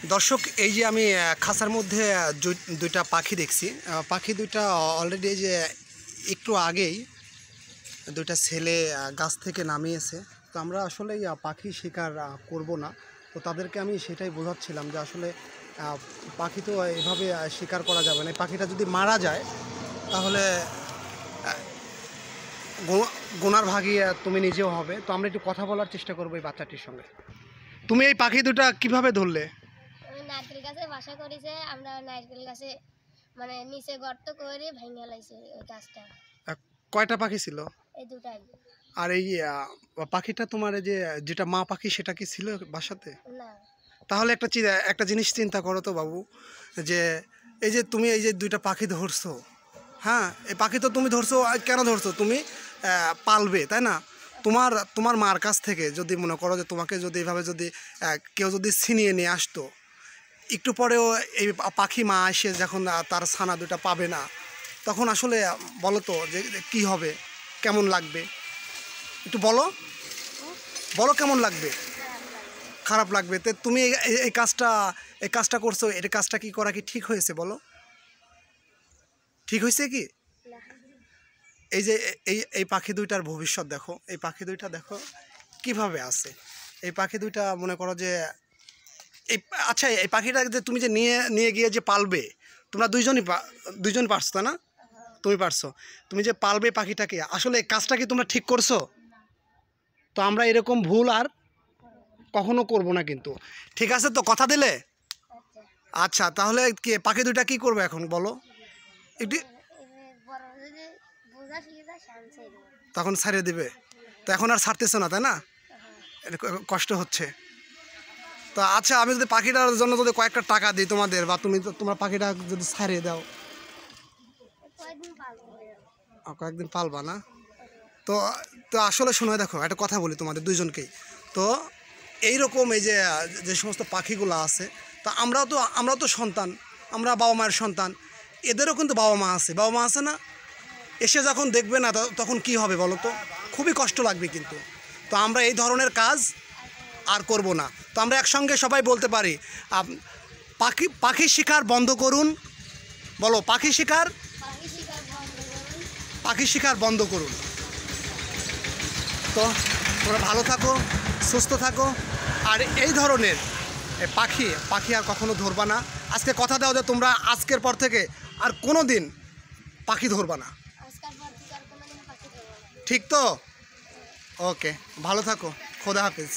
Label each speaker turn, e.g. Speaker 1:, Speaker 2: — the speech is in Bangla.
Speaker 1: দর্শক, এই যে আমি খাঁচার মধ্যে দুইটা পাখি দেখছি। পাখি দুইটা অলরেডি এই যে একটু আগেই দুইটা ছেলে গাছ থেকে নামিয়েছে। তো আমরা আসলে পাখি শিকার করব না। তো তাদেরকে আমি সেটাই বোঝাচ্ছিলাম যে আসলে পাখি তো এভাবে শিকার করা যাবে না। পাখিটা যদি মারা যায় তাহলে গোনার ভাগী তুমি নিজেও হবে। তো আমরা একটু কথা বলার চেষ্টা করবো এই বাচ্চাটির সঙ্গে। তুমি এই পাখি দুটা কিভাবে ধরলে?
Speaker 2: নারকেল গাছে বাসা করেছে, আমরা নারকেল গাছে মানে নিচে গর্ত করে ভেঙে লাইছে ওই গাছটা।
Speaker 1: কয়টা পাখি ছিল?
Speaker 2: এই দুটাই।
Speaker 1: আর এই পাখিটা তোমার যে যেটা মা পাখি সেটা কি ছিল বাসাতে?
Speaker 2: না।
Speaker 1: তাহলে একটা জিনিস চিন্তা করো তো বাবু, যে এই যে তুমি এই যে দুইটা পাখি ধরছো, হ্যাঁ, এই পাখি তো তুমি ধরছো কেন ধরছো? তুমি পালবে, তাই না? তোমার মার কাছ থেকে যদি মনে করো যে তোমাকে যদি এইভাবে যদি কেউ যদি ছিনিয়ে নিয়ে আসতো, একটু পরেও এই পাখি মা এসে যখন তার ছানা দুটা পাবে না, তখন আসলে বলো তো যে কী হবে, কেমন লাগবে? একটু বলো বলো কেমন লাগবে? খারাপ লাগবে। তো তুমি এই কাজটা করছো, এই কাজটা কি করা কি ঠিক হয়েছে বলো? ঠিক হয়েছে কি? এই যে এই পাখি দুইটার ভবিষ্যৎ দেখো, এই পাখি দুইটা দেখো কিভাবে আছে। এই পাখি দুইটা মনে করো যে এই আচ্ছা, এই পাখিটা যে তুমি যে নিয়ে গিয়ে যে পালবে, তোমরা দুইজন পারছো, তাই না? তুমি পারছো। তুমি যে পালবে পাখিটাকে, আসলে এই কাজটা কি তোমরা ঠিক করছো? তো আমরা এরকম ভুল আর কখনো করব না কিন্তু। ঠিক আছে তো, কথা দিলে? আচ্ছা, তাহলে কি পাখি দুইটা কি করবে এখন বলো একটু? তখন ছাড়িয়ে দিবে। তো এখন আর ছাড়তেছে না, তাই না? কষ্ট হচ্ছে। তো আচ্ছা, আমি যদি পাখিটার জন্য যদি কয়েকটা টাকা দিই তোমাদের, বা তোমার পাখিটা যদি ছাড়িয়ে দাও, কয়েকদিন পালবা না? তো তো আসলে শোনো, দেখো একটা কথা বলি তোমাদের দুইজনকেই। তো এইরকম এই যে সমস্ত পাখিগুলো আছে, তা আমরাও তো সন্তান, আমরা বাবা মায়ের সন্তান। এদেরও কিন্তু বাবা মা আছে না? এসে যখন দেখবে না তখন কি হবে বলো তো? খুবই কষ্ট লাগবে কিন্তু। তো আমরা এই ধরনের কাজ আর করব না। তো আমরা একসঙ্গে সবাই বলতে পারি, পাখি শিকার বন্ধ করুন। বলো, পাখি শিকার বন্ধ করুন। তো তোমরা ভালো থাকো, সুস্থ থাকো। আর এই ধরনের পাখি আর কখনো ধরবা না। আজকে কথা দাও যে তোমরা আজকের পর থেকে আর কোনো দিন পাখি ধরবা না। ঠিক তো? ওকে, ভালো থাকো, খোদা হাফেজ।